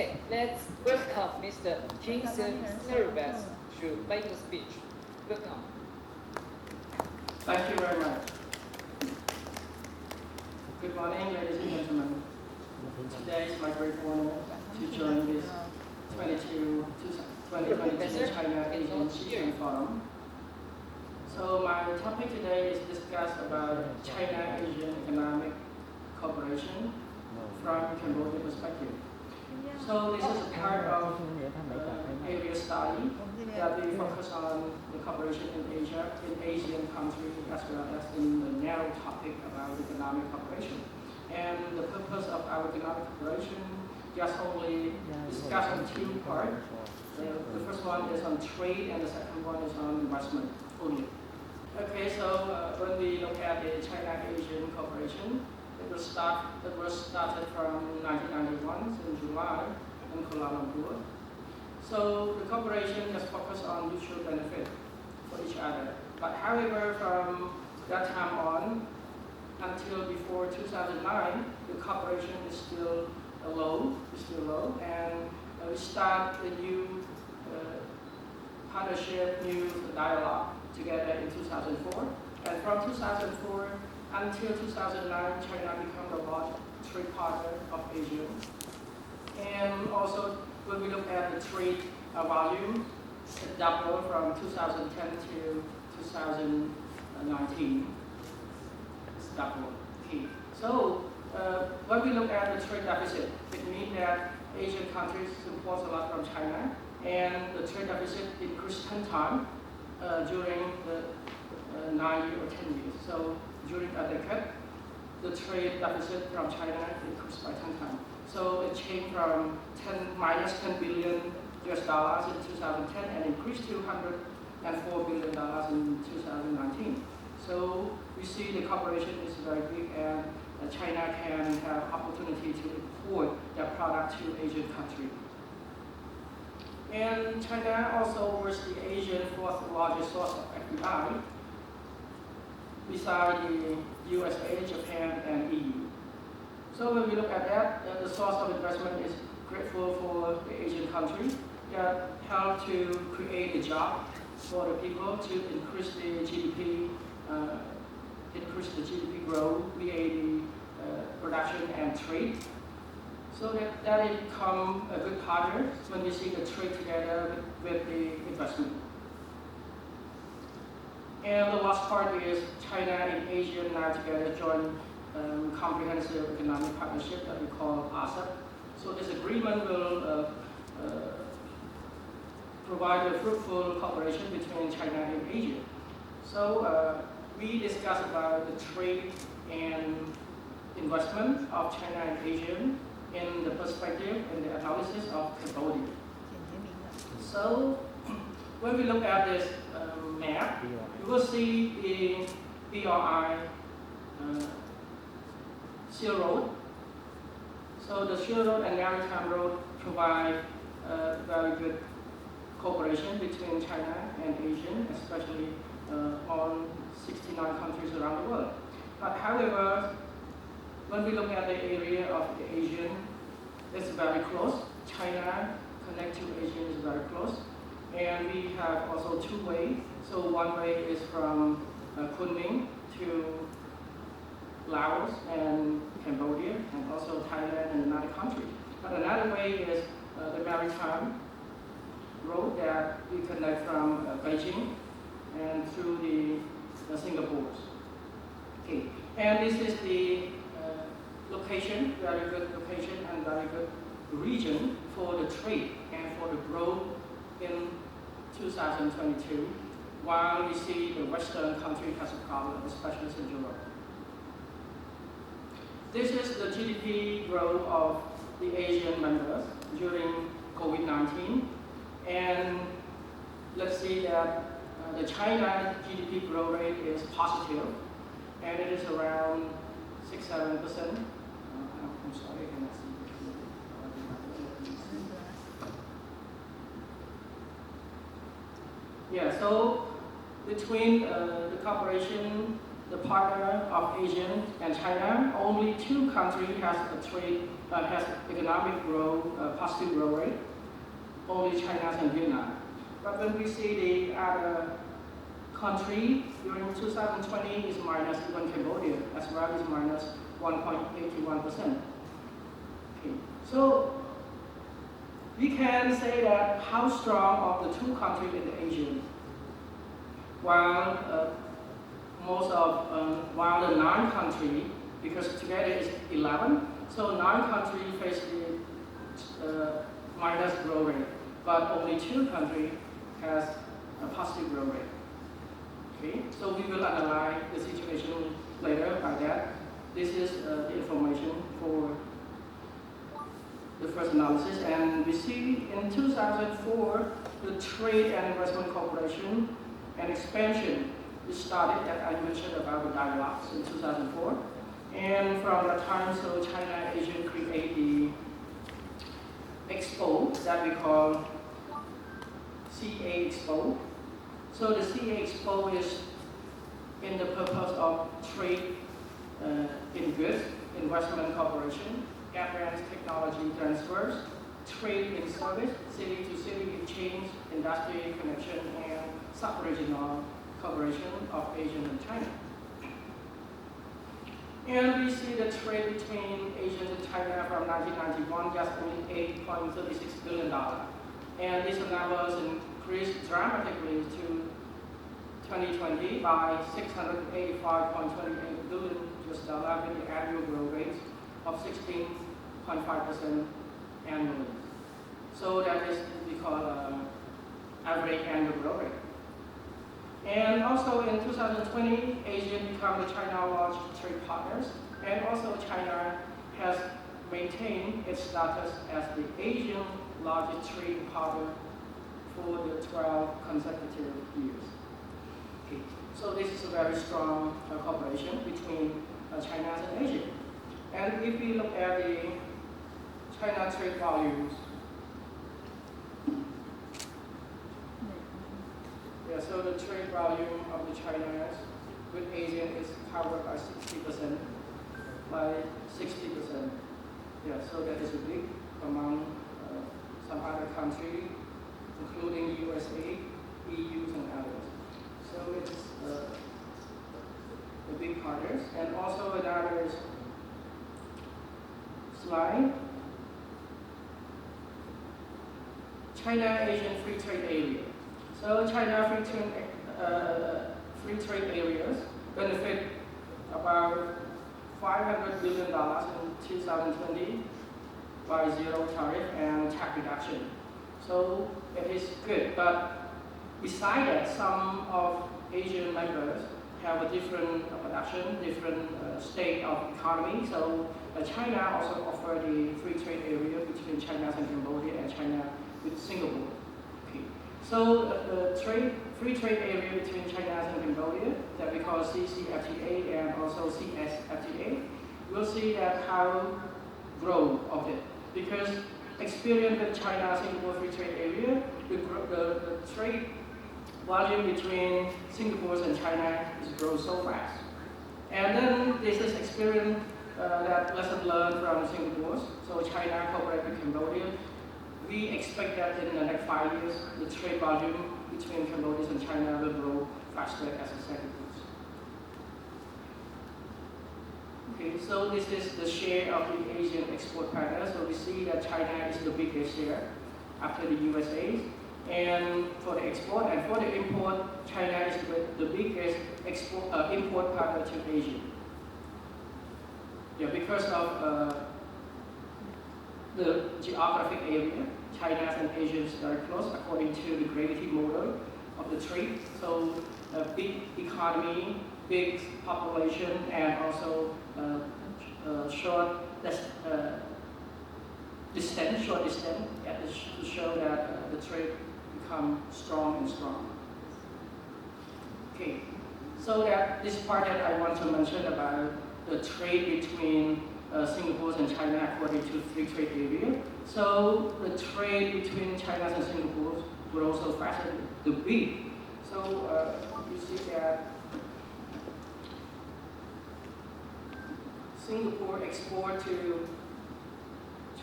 Okay, let's welcome Mr. Xishan to make a speech. Welcome. Thank you very much. Good morning, ladies and gentlemen. Today is my great honor to join this 2022 China Asian Xishan Forum. So my topic today is discuss about China Asian Economic Cooperation from Cambodia perspective. So this is a part of area study that we focus on the cooperation in Asia, in Asian countries, as well as in the narrow topic about economic cooperation. And the purpose of our economic cooperation just only discuss on two parts. The first one is on trade, and the second one is on investment only. Okay, so when we look at the China-Asian cooperation, it was started from 1991 in July in Kuala Lumpur. So the cooperation just focused on mutual benefit for each other. But however, from that time on until before 2009, the cooperation is still low, and we start a new partnership, new dialogue together in 2004. And from 2004 until 2009, China became the largest trade partner of Asia. And also, when we look at the trade volume, it doubled from 2010 to 2019. It's doubled. Okay. So, when we look at the trade deficit, it means that Asian countries import a lot from China, and the trade deficit increased 10 times during the 9 years or 10 years. So, during a decade, the trade deficit from China increased by 10 times. So it changed from minus 10 billion US dollars in 2010 and increased to $104 billion in 2019. So we see the cooperation is very big, and China can have opportunity to import their product to Asian countries. And China also was the Asian fourth largest source of FDI, beside the USA, Japan, and EU. So when we look at that, the source of investment is grateful for the Asian countries that help to create a job for the people, to increase the GDP, growth via the production and trade. So that it become a good partner when we see the trade together with the investment. And the last part is China and Asia now together join comprehensive economic partnership that we call ASEP. So this agreement will provide a fruitful cooperation between China and Asia. So we discussed about the trade and investment of China and Asia in the perspective and the analysis of Cambodia. So when we look at this map, you will see the BRI Seal Road. So the Seal Road and Maritime Road provide very good cooperation between China and Asia, especially on 69 countries around the world. But however, when we look at the area of the Asian, it's very close. China connect to Asia is very close. And we have also two ways. So one way is from Kunming to Laos and Cambodia, and also Thailand and another country. But another way is the maritime road that we connect from Beijing and through the Singapore. Okay, and this is the location, very good location and very good region for the trade and for the growth in 2022, while we see the Western country has a problem, especially in Europe. This is the GDP growth of the Asian members during COVID-19, and let's see that the China GDP growth rate is positive, and it is around 6-7%. I'm sorry, I cannot see. Yeah, so between the cooperation the partner of Asia and China, only two countries has economic growth, positive growth rate, only China and Vietnam. But when we see the other country during 2020 is minus, even Cambodia as well is minus 1.81%. Okay. So we can say that how strong of the two countries in the Asia, while while the 9 countries, because together is 11, so 9 countries face the minus growth rate, but only 2 countries has a positive growth rate. Okay, so we will analyze the situation later by that. This is the information for the first analysis, and we see in 2004 the Trade and Investment Cooperation and expansion started, that I mentioned about the dialogues in 2004, and from that time, so China and Asia create the expo that we call CA Expo. So the CA Expo is in the purpose of trade in goods, investment cooperation, advanced technology transfers, trade in service, city-to-city exchange, industry connection, and sub-regional cooperation of Asia and China. And we see the trade between Asia and China from 1991 just only $8.36 billion. And these numbers increased dramatically to 2020 by $685.28 billion with the annual growth rate of 16.5% annually. So that is what we call average annual growth rate. And also in 2020, Asia became the China large trade partners, and also China has maintained its status as the Asian largest trading partner for the 12 consecutive years. Okay. So this is a very strong cooperation between China and Asia. And if we look at the China trade volumes, so the trade volume of the China with Asia is covered by 60%, by 60%. Yeah, so that is a big among some other countries, including USA, EU, and others. So it's the big partners. And also another slide. China-Asian Free Trade Area. So China free trade areas benefit about $500 billion in 2020 by zero tariff and tax reduction. So it is good, but besides that, some of Asian members have a different production, different state of economy. So China also offers the free trade area between China and Cambodia and China with Singapore. Okay. So the free trade area between China and Cambodia that we call CCFTA and also CSFTA, we'll see that how growth of it. Because experience with China-Singapore free trade area, the trade volume between Singapore and China is grow so fast. And then this is experience that lesson learned from Singapore. So China cooperate with Cambodia. We expect that in the next 5 years, the trade volume between Cambodia and China will grow faster as a second. Okay, so this is the share of the Asian export partners. So we see that China is the biggest share after the USA. And for the export and for the import, China is the biggest import partner to Asia. Yeah, because of the geographic area, China and Asia is very close according to the gravity model of the trade. So a big economy, big population, and also short distance, to show that the trade become strong and strong. Okay, so that this part that I want to mention about the trade between Singapore and China according to free trade area. So the trade between China and Singapore grows so fast and the big. So you see that Singapore export to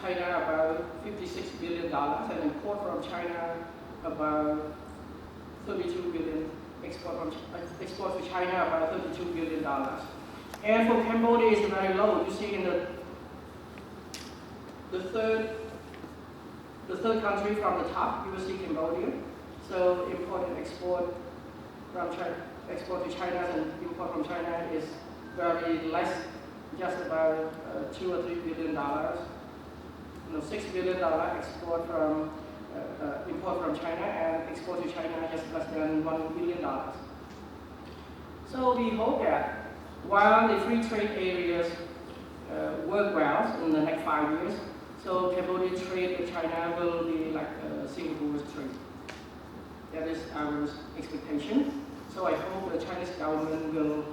China about $56 billion and import from China about 32 billion. Export to China about $32 billion. And for Cambodia, it's very low. You see in the third country from the top, you will see Cambodia. So import and export from China, export to China and import from China is very less, just about $2 or $3 billion. $6 billion export from import from China and export to China just less than $1 billion. So we hope that while the free trade areas work well in the next 5 years, so Cambodia's trade with China will be like Singapore's trade. That is our expectation. So I hope the Chinese government will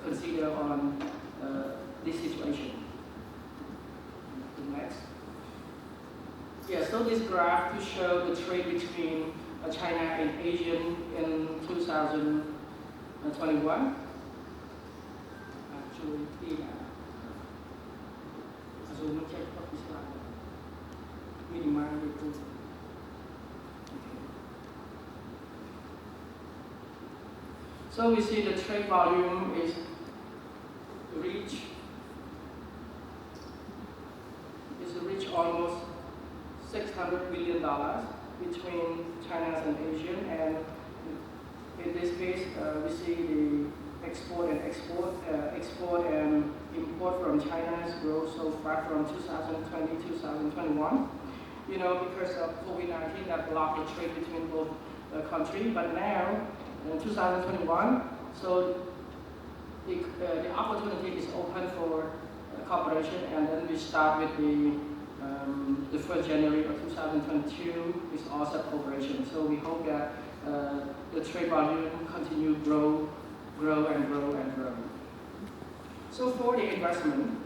consider on this situation. Next. Yeah, so this graph to show the trade between China and Asia in 2021. Actually, so we see the trade volume is reach almost $600 billion between China and Asia, and in this case, we see the export and import from China has grown so far from 2020 to 2021. Because of COVID-19 that blocked the trade between both countries. But now, in 2021, so the opportunity is open for cooperation, and then we start with the 1st January of 2022 is also cooperation. So we hope that the trade volume continue grow and grow and grow. So for the investment,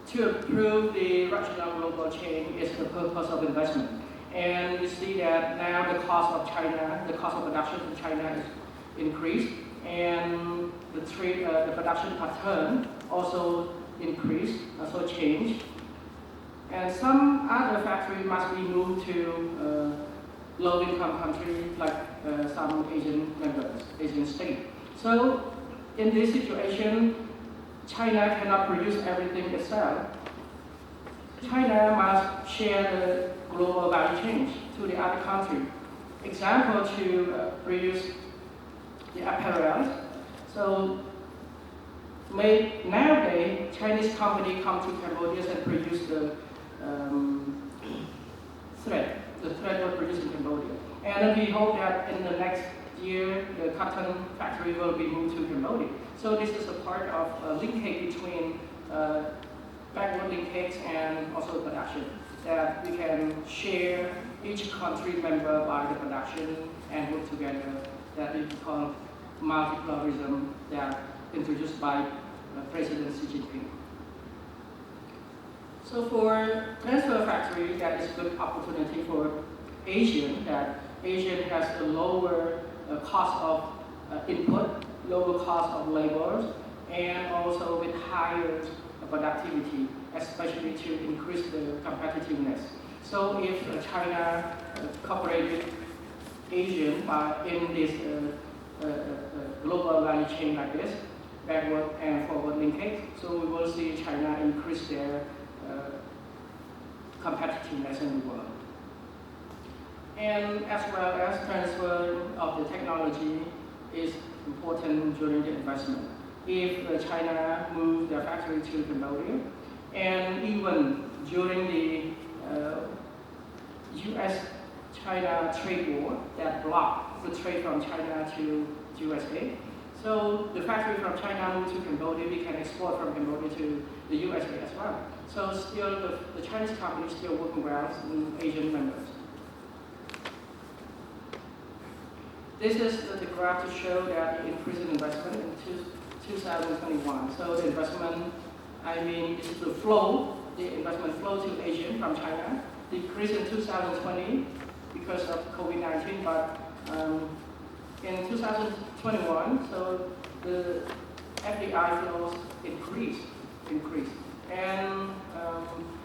to improve the regional global chain is the purpose of investment. And we see that now the cost of production in China is increased, and the production pattern also increased, also changed. And some other factories must be moved to low-income countries like some Asian states. So in this situation, China cannot produce everything itself. China must share the global value chain to the other country. Example, to produce the apparel. So nowadays, Chinese company come to Cambodia and produce the thread. The thread will produce in Cambodia. And we hope that in the next year, the cotton factory will be moved to Cambodia. So this is a part of linkage between backward linkage and also production, that we can share each country member by the production and work together. That is called multilateralism that introduced by President Xi Jinping. So for transfer factory, that is a good opportunity for Asian, that Asian has a lower cost of input, lower cost of labor, and also with higher productivity, especially to increase the competitiveness. So if China cooperated Asian in this global value chain like this, backward and forward linkage, so we will see China increase their competitiveness in the world. And as well as transfer of the technology is important during the investment. If China moves their factory to Cambodia, and even during the US-China trade war that blocked the trade from China to USA, so the factory from China moved to Cambodia, we can export from Cambodia to the USA as well. So still, the Chinese company is still working well in Asian members. This is the graph to show that the increase in investment in 2021. So the investment, this is the flow, the investment flow to Asia from China, decreased in 2020 because of COVID-19, but in 2021, so the FDI flows increased. And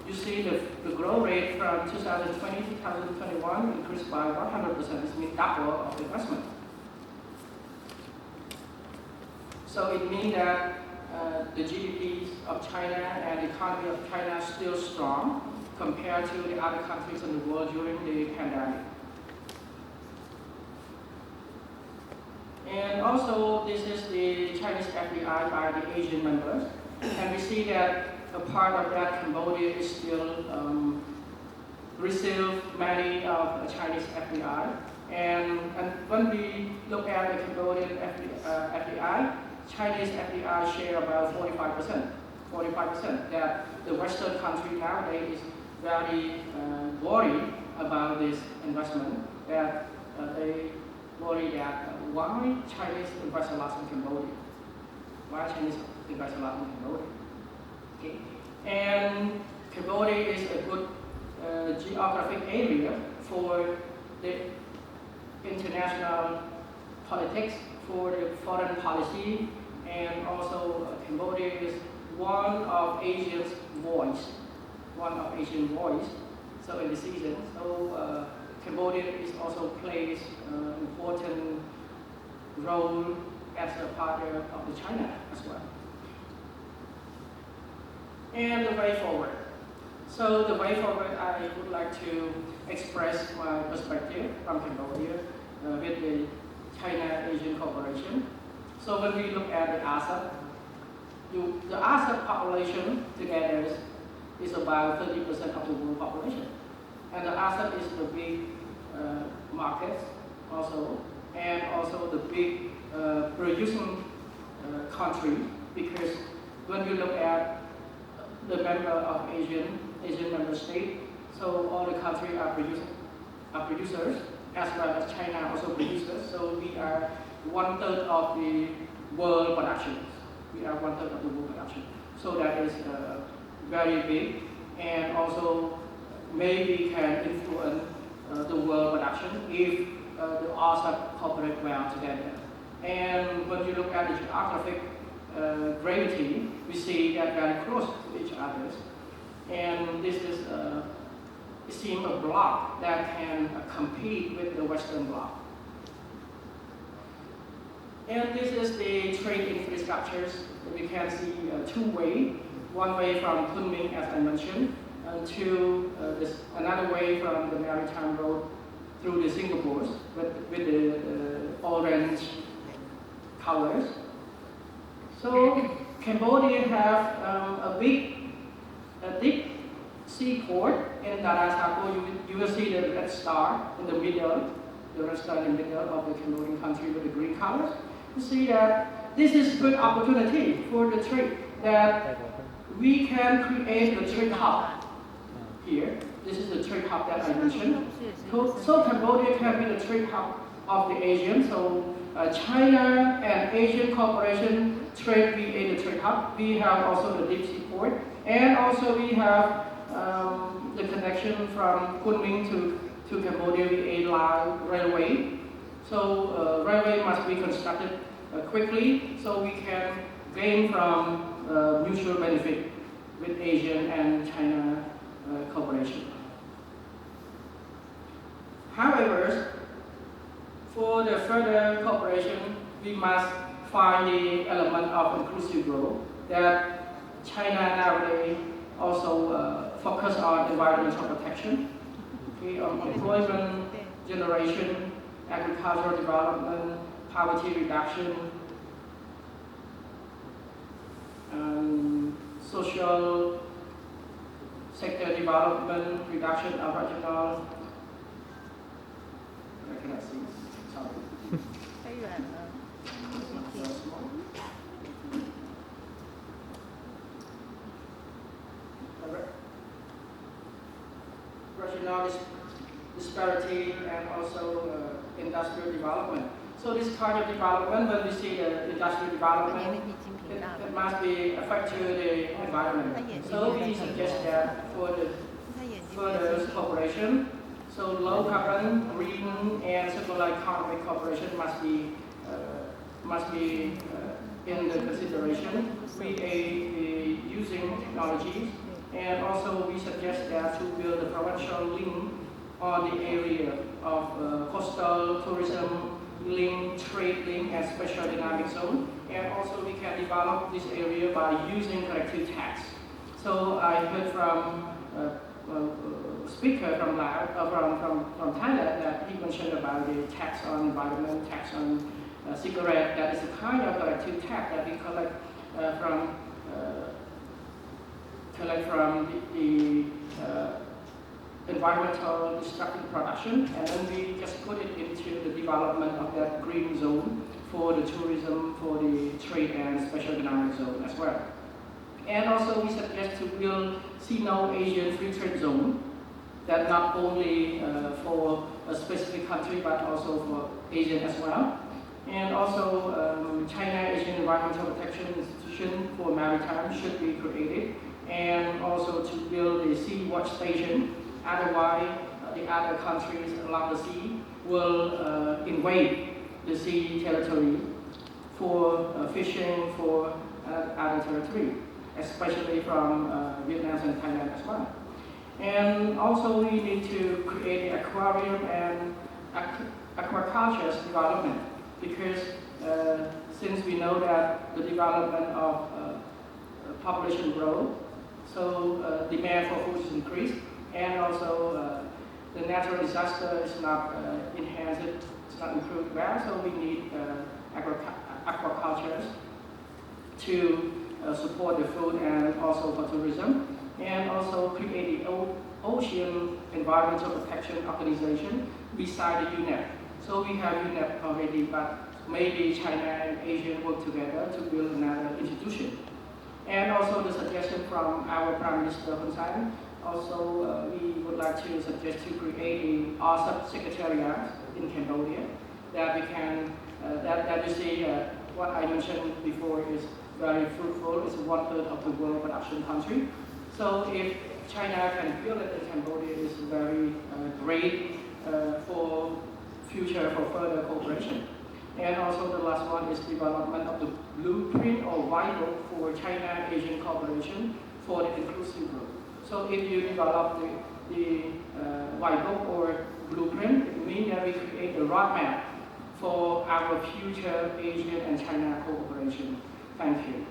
you see the growth rate from 2020 to 2021 increased by 100%. This means double of investment. So it means that the GDP of China and the economy of China is still strong compared to the other countries in the world during the pandemic. And also, this is the Chinese FDI by the Asian members. And we see that a part of that Cambodia is still receive many of Chinese FDI. And when we look at the Cambodian FDI, Chinese FDI share about 45%. 45%. That the Western country nowadays is very worried about this investment. That they worry that why Chinese invest a lot in Cambodia? Why Chinese invest a lot in Cambodia? Okay. And Cambodia is a good geographic area for the international politics, for the foreign policy, and also Cambodia is one of Asia's voice. So in the season, so Cambodia is also plays an important role as a partner of the China as well. And the way forward. So the way forward, I would like to express my perspective from Cambodia with the China-Asian cooperation. So when we look at the ASEP, the ASEP population together is about 30% of the world population. And the ASEP is the big market also, and also the big producing country, because when you look at the member of Asian member state, so all the countries are producers, as well as China also produces. So we are 1/3 of the world production. So that is very big, and also maybe can influence the world production if the ASEP cooperate well together. And when you look at the geographic gravity, we see that very close to each other. And this is it seems a bloc that can compete with the Western bloc. And this is the trade infrastructures. We can see two ways. One way from Kunming, as I mentioned, to another way from the maritime road through the Singapore with the orange colors. So Cambodia have a deep seaport in Darasako. You will see the red star in the middle, of the Cambodian country with the green colors. You see that this is good opportunity for the trade, that we can create the trade hub here. This is the trade hub that I mentioned. So Cambodia can be the trade hub of the Asian. So China and Asian cooperation trade via the trade hub. We have also the deep sea port, and also we have the connection from Kunming to Cambodia via railway. So railway must be constructed quickly, so we can gain from mutual benefit with Asian and China cooperation. However, for the further cooperation, we must find the element of inclusive growth, that China nowadays also focus on environmental protection, on employment generation, agricultural development, poverty reduction, social sector development, reduction of regional. I cannot see. Sorry. Regional disparity and also industrial development. So this kind of development, when we see the industrial development, it must be affect to the environment. So we suggest that for the further cooperation, So low carbon, green, and circular economic cooperation must be in the consideration. We are using technologies, and also we suggest that to build a provincial link on the area of coastal tourism link, trade link, and special dynamic zone. And also we can develop this area by using collective tax. So I heard from speaker from Thailand that he mentioned about the tax on environment, tax on cigarette. That is a kind of collective tax that we collect from the environmental destructive production, and then we just put it into the development of that green zone for the tourism, for the trade and special economic zone as well. And also we suggest to build Sino-Asian free trade zone that not only for a specific country but also for Asian as well. And also China-Asian Environmental Protection Institution for Maritime should be created, and also to build a sea watch station. Otherwise, the other countries along the sea will invade the sea territory for fishing for other territory, especially from Vietnam and Thailand as well. And also we need to create an aquarium and aquaculture development, because since we know that the development of population growth, so demand for food is increased, and also the natural disaster is not enhanced, it's not improved well, so we need aquaculture to support the food and also for tourism, and also create the Ocean Environmental Protection Organization beside the UNEP. So we have UNEP already, but maybe China and Asia work together to build another institution. And also the suggestion from our Prime Minister Hun Sen. Also, we would like to suggest to create a OSAP secretariat in Cambodia that we can, that you see what I mentioned before is very fruitful. It's 1/3 of the world production country. So if China can build it in Cambodia, it's very great for future for further cooperation. And also the last one is development of the blueprint or white book for China-Asian cooperation for the inclusive group. So if you develop the white book or blueprint, it means that we create a roadmap for our future Asian and China cooperation. Thank you.